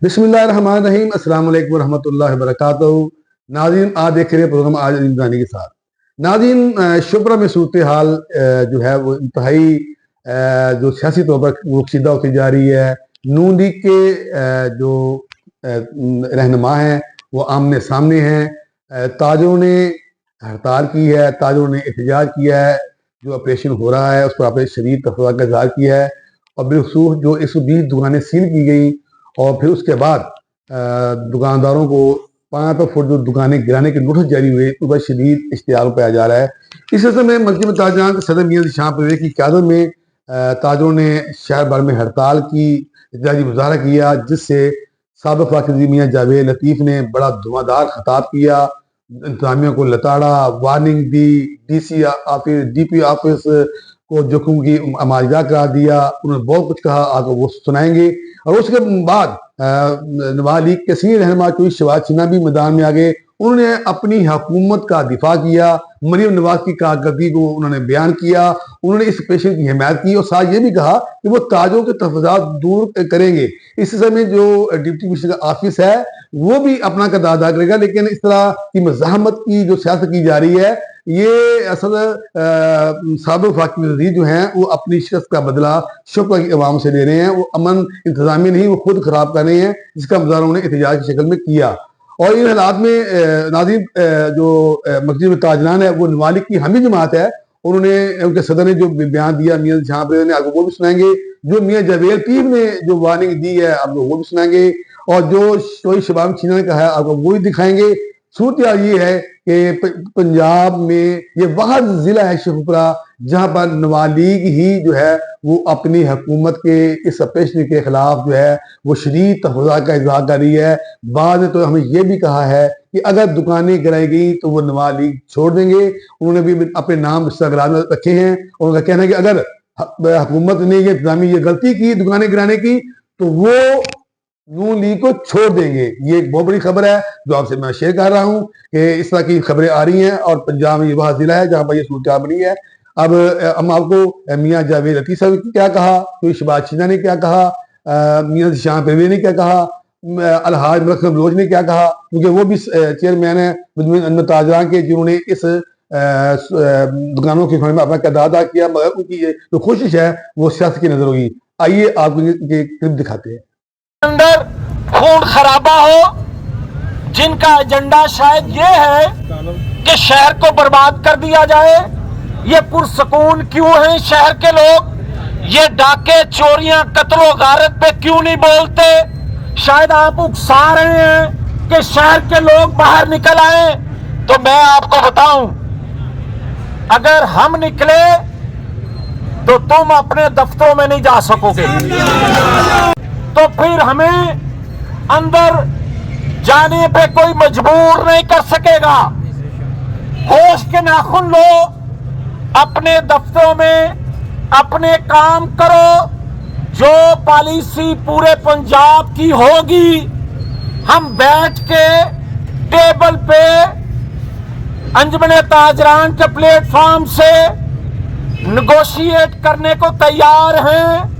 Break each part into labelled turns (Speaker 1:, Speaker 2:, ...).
Speaker 1: बिस्मिल्लाहिर्रहमानिर्रहीम। अस्सलाम वालेकुम वरहमतुल्लाहि वबरकातुहू। नाज़रीन, आज देख रहे हैं प्रोग्राम आज इंसानी के साथ। नाज़रीन, शुबरा में सूरत हाल जो है वो इंतहाई जो सियासी तौर पर रुखसीदा होती जा रही है। नून लीग के जो रहनुमा हैं वो आमने सामने हैं। ताजरों ने हड़ताल की है, ताजरों ने एहतजाज किया है। जो ऑपरेशन हो रहा है उस पर आपने शदीद तफरीक का इज़हार किया है और बिलखसूस जो 120 दुकानें सील की गई और फिर उसके बाद दुकानदारों को 5 फुट जो दुकानें गिराने के नोटिस जारी हुए, उस पर शदीद इश्तियाल पाया जा रहा है। इस सिलसिले में मस्जिद ताजरान के सदर मियां शाह परवेज़ की क़यादत में ताजरों ने शहर भर में हड़ताल की, एहतजाजी मुजाहरा किया, जिससे साबिक़ वज़ीर मियां जावेद लतीफ़ ने बड़ा धुआंधार खिताब किया, इंतज़ामिया को लताड़ा, वार्निंग दी, DC ऑफिस, DP ऑफिस को जोखिम की माजगा करार दिया। उन्होंने बहुत कुछ कहा, आगे वो सुनाएंगे। और उसके बाद नवाज लीग के सीनियर रहनुमा चौधरी शहबाज सिन्हा भी मैदान में आ गए। उन्होंने अपनी हुकूमत का दिफा किया, मरीम नवाज की कारकर्दगी को उन्होंने बयान किया, उन्होंने इस पेशे की हिमायत की और साथ ये भी कहा कि वो ताजों के तफजात दूर करेंगे। इस समय जो डिप्टी कमिश्नर का ऑफिस है वो भी अपना किरदार अदा करेगा, लेकिन इस तरह की मज़ाहमत की जो सियासत की जा रही है, ये असल साबिक़ वज़ीर जो हैं वो अपनी शिकस्त का बदला शुक्र की अवाम से ले रहे हैं। वो अमन इंतजामी नहीं, वो खुद खराब कर रहे हैं, जिसका मुजाहरा उन्होंने एहतजाज की शक्ल में किया। और इन हालात में नाज़रीन, जो मस्जिद ताजरान है वो नवाज लीग की हमी जमात है। उन्होंने उनके सदर ने जो बयान दिया मियां शाह परवेज़ ने, आपको वो भी सुनाएंगे। जो मियां जावेद लतीफ़ ने जो वार्निंग दी है आपको वो भी सुनाएंगे। और जो चौधरी शहबाज सिन्हा ने कहा है आपको वो भी दिखाएंगे। सूरत हाल ये है कि पंजाब में ये वह जिला है शेखुपुरा जहां पर नवाज लीग ही जो है वो अपनी हुकूमत के इस ऑपरेशन के खिलाफ जो है वो शदीद तफज़ात का इज़हार कर रही है। बाद में तो हमें ये भी कहा है कि अगर दुकानें गिराई गई तो वो नवाज लीग छोड़ देंगे। उन्होंने भी अपने नाम इंस्टाग्राम में रखे हैं और उनका कहना है कि अगर हुकूमत ने ये इंतजामी ये गलती की दुकानें गिराने की तो वो नून लीग को छोड़ देंगे। ये एक बहुत बड़ी खबर है जो आपसे मैं शेयर कर रहा हूँ कि इस तरह की खबरें आ रही हैं और पंजाब में ये वह जिला है जहाँ पर ये सूरत बनी है। अब हम आपको मियां जावेद लतीफ़ साहब ने क्या कहा, तो शहबाज सिन्हा ने क्या कहा, मियां शाह परवेज़ ने क्या कहा, अलहाज मलक बलोच ने क्या कहा, क्योंकि वो भी चेयरमैन है ताजरान के जिन्होंने इस दुकानों के में अपना किरदार अदा किया, मगर उनकी जो कोशिश है वो सियासत की नजर होगी। आइए आपको ये क्लिप दिखाते हैं।
Speaker 2: अंदर खून खराबा हो, जिनका एजेंडा शायद ये है कि शहर को बर्बाद कर दिया जाए। ये पुरसकून क्यों हैं शहर के लोग? ये डाके, चोरियां, कत्लो गारत पे क्यों नहीं बोलते? शायद आप उकसा रहे हैं कि शहर के लोग बाहर निकल आए। तो मैं आपको बताऊं, अगर हम निकले तो तुम अपने दफ्तरों में नहीं जा सकोगे, तो फिर हमें अंदर जाने पे कोई मजबूर नहीं कर सकेगा। होश के नाखून लो, अपने दफ्तरों में अपने काम करो। जो पॉलिसी पूरे पंजाब की होगी, हम बैठ के टेबल पे अंजुमन ताजरान के प्लेटफॉर्म से नेगोशिएट करने को तैयार हैं,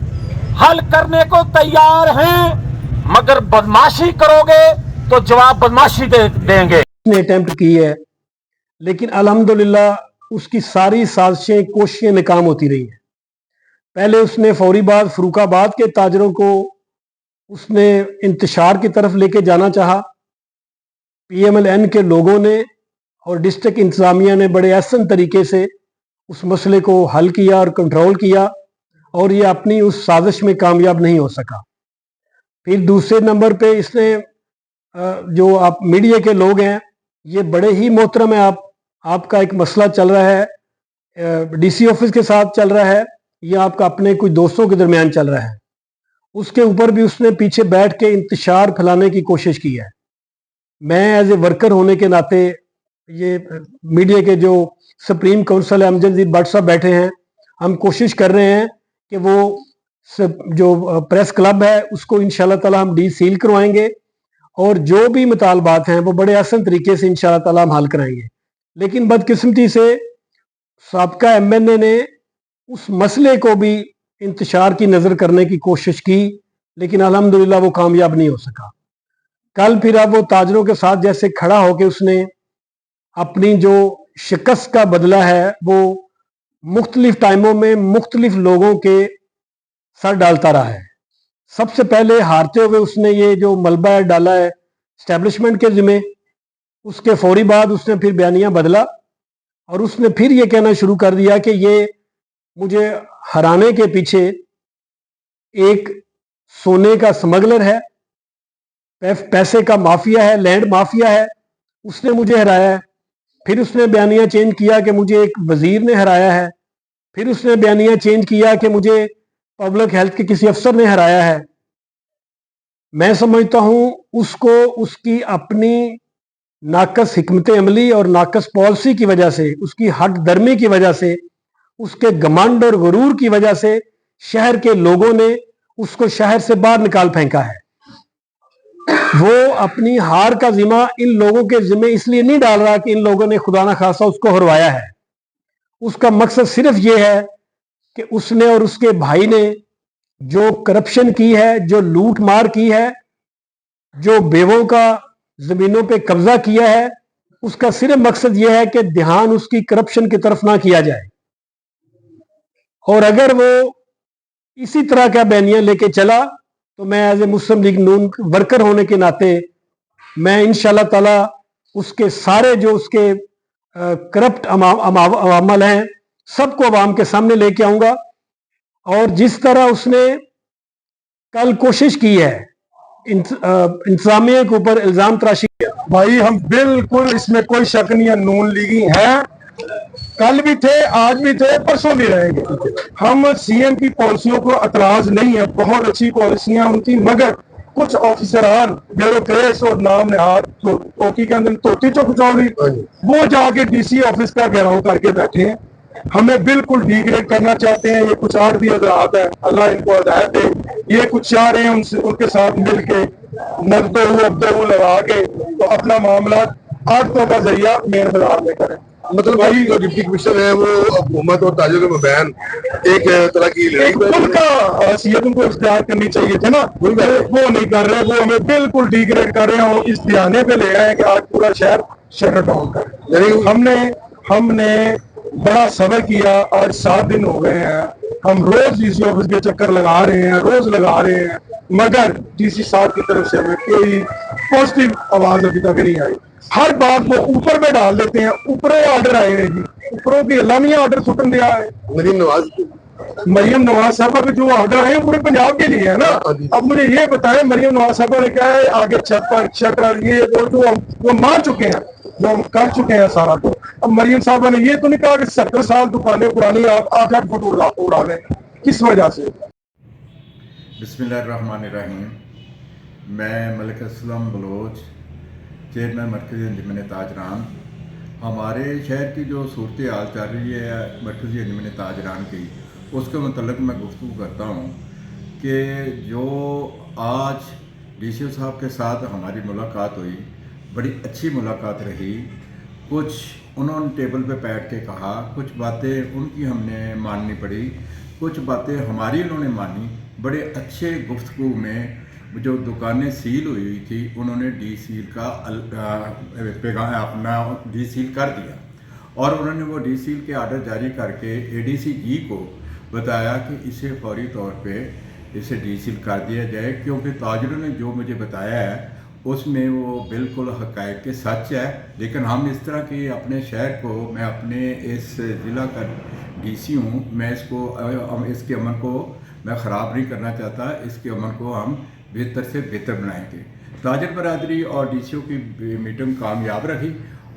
Speaker 2: हल करने को तैयार हैं। मगर बदमाशी करोगे तो जवाब बदमाशी देंगे।
Speaker 3: उसने अटेम्प्ट की है, लेकिन अल्हम्दुलिल्लाह उसकी सारी साजिशें, कोशिशें नाकाम होती रही हैं। पहले उसने फौरीबाद फरूखाबाद के ताजरों को उसने इंतशार की तरफ लेके जाना चाहा। PMLN के लोगों ने और डिस्ट्रिक्ट इंतजामिया ने बड़े एहसन तरीके से उस मसले को हल किया और कंट्रोल किया, और ये अपनी उस साजिश में कामयाब नहीं हो सका। फिर दूसरे नंबर पे इसने जो आप मीडिया के लोग हैं, ये बड़े ही मोहतरम है। आपका एक मसला चल रहा है DC ऑफिस के साथ चल रहा है या आपका अपने कोई दोस्तों के दरमियान चल रहा है, उसके ऊपर भी उसने पीछे बैठ के इंतशार फैलाने की कोशिश की है। मैं एज ए वर्कर होने के नाते, ये मीडिया के जो सुप्रीम काउंसिल है अमजद भट्ट साहब बैठे हैं, हम कोशिश कर रहे हैं कि वो जो प्रेस क्लब है उसको इंशाल्लाह ताला हम सील करवाएंगे और जो भी मुतालबात हैं वो बड़े आसान तरीके से इंशाल्लाह ताला हम हल कराएंगे। लेकिन बदकिस्मती से साबका MNA ने उस मसले को भी इंतशार की नज़र करने की कोशिश की लेकिन अल्हम्दुलिल्लाह वो कामयाब नहीं हो सका। कल फिर अब वो ताजरों के साथ जैसे खड़ा होकर उसने अपनी जो शिकस्त का बदला है वो मुख्तलिफ टाइमों में मुख्तलिफ लोगों के सर डालता रहा है। सबसे पहले हारते हुए उसने ये जो मलबा है डाला है एस्टेब्लिशमेंट के जिम्मे, उसके फौरी बाद उसने फिर बयानिया बदला और उसने फिर ये कहना शुरू कर दिया कि ये मुझे हराने के पीछे एक सोने का स्मगलर है, पैसे का माफिया है, लैंड माफिया है, उसने मुझे हराया है। फिर उसने बयानिया चेंज किया कि मुझे एक वजीर ने हराया है। फिर उसने बयानिया चेंज किया कि मुझे पब्लिक हेल्थ के किसी अफसर ने हराया है। मैं समझता हूं उसको उसकी अपनी नाकस हिकमत अमली और नाकस पॉलिसी की वजह से, उसकी हक दर्मी की वजह से, उसके घमंड और गुरूर की वजह से शहर के लोगों ने उसको शहर से बाहर निकाल फेंका है। वो अपनी हार का जिम्मा इन लोगों के जिम्मे इसलिए नहीं डाल रहा कि इन लोगों ने खुदा ना खासा उसको हरवाया है। उसका मकसद सिर्फ ये है कि उसने और उसके भाई ने जो करप्शन की है, जो लूट मार की है, जो बेवों का जमीनों पे कब्जा किया है, उसका सिर्फ मकसद यह है कि ध्यान उसकी करप्शन की तरफ ना किया जाए। और अगर वो इसी तरह का बयानिया लेके चला तो मैं as a Muslim League Noon worker होने के नाते मैं इंशाल्लाह ताला उसके सारे जो उसके करप्ट अमाल हैं सबको अवाम के सामने लेके आऊंगा। और जिस तरह उसने कल कोशिश की है इंतजामिया के ऊपर इल्जाम तराशी,
Speaker 4: भाई हम बिल्कुल इसमें कोई शक नहीं है, नून लीगी हैं, कल भी थे, आज भी थे, परसों भी रहेंगे। हम सीएम की पॉलिसियों को एतराज नहीं है, बहुत अच्छी पॉलिसियां उनकी, मगर कुछ ऑफिसरान ब्यूरोक्रेट्स और नाम नहाद टोकी के अंदर तोती चौक चौधरी वो जाके डीसी ऑफिस का घेराव करके बैठे हैं। हमें बिल्कुल डिग्रेड करना चाहते हैं। ये कुछ और भी हजरात है, अल्लाह इनको हिदायत दे। ये कुछ चाह रहे हैं उनसे, उनके साथ मिलके नब्दो लगा के तो अपना मामला आड़तों का जरिया मेन बाजार में करें।
Speaker 1: मतलब भाई जो डिप्टी कमिश्नर है वो हुकूमत और ताजिरों के मबैन एक तरह की लड़ाई
Speaker 4: उनका हैसियत उनको इख्तियार करनी चाहिए थे ना, वो नहीं कर रहे। वो हमें बिल्कुल डिग्रेड कर रहे हैं और इस ध्यान पे ले आए कि आज पूरा शहर शटर डाउन कर। हमने बड़ा सब्र किया, आज 7 दिन हो गए हैं, हम रोज डीसी ऑफिस के चक्कर लगा रहे हैं, रोज लगा रहे हैं, मगर डीसी साहब की तरफ से हमें कोई पॉजिटिव आवाज अभी तक नहीं आई। हर बात को ऊपर में डाल देते हैं, ऊपरों ऑर्डर आए हैं जी, ऊपरों की अलामिया ऑर्डर सुटन दिया है। मरियम नवाज साहबा के जो ऑर्डर है पूरे पंजाब के लिए है ना। अब मुझे ये बताएं मरियम नवाज साहबा ने क्या है, आगे छप्पर शटर ये वो मान चुके हैं, जो हम कर चुके हैं सारा। तो अब मरियम साहबा ने ये तो नहीं कहा कि 70 साल दुकानें पुरानी आप 8 फुट उड़ा दें, किस वजह से?
Speaker 5: बिस्मिल्लाहिर्रहमानिर्रहीम। मैं मलिक असलम बलोच, चेयरमैन मरकज़ी अंजुमन ताजरान। हमारे शहर की जो सूरत हाल चल रही है मरकज़ी अंजुमन ताजरान की, उसके मतलब मैं गुफ्तगू करता हूँ कि जो आज डीसी साहब के साथ हमारी मुलाकात हुई, बड़ी अच्छी मुलाकात रही। कुछ उन्होंने टेबल पे बैठ के कहा, कुछ बातें उनकी हमने माननी पड़ी, कुछ बातें हमारी उन्होंने मानी। बड़े अच्छे गुफ्तगू में जो दुकानें सील हुई थी उन्होंने डी सील का अपना डी सील कर दिया और उन्होंने वो डी सील के आर्डर जारी करके एडीसी जी को बताया कि इसे फौरी तौर पे इसे डी सील कर दिया जाए, क्योंकि ताजरों ने जो मुझे बताया है उसमें वो बिल्कुल हक़ाइक़ के सच है। लेकिन हम इस तरह की अपने शहर को, मैं अपने इस ज़िला का डीसी हूँ, मैं इसके अमन को मैं ख़राब नहीं करना चाहता। इसके अमन को हम बेहतर से बेहतर बनाएंगे। ताजर बरादरी और डीसीओ की मीटिंग कामयाब रही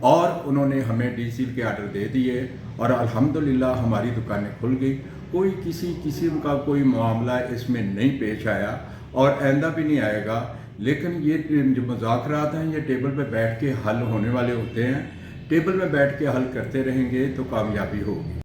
Speaker 5: और उन्होंने हमें डी सील के आर्डर दे दिए और अल्हम्दुलिल्लाह हमारी दुकानें खुल गई। कोई किसी किस्म का कोई मामला इसमें नहीं पेश आया और आइंदा भी नहीं आएगा। लेकिन ये जो मुज़ाकरात हैं ये टेबल पे बैठ के हल होने वाले होते हैं। टेबल पे बैठ के हल करते रहेंगे तो कामयाबी होगी।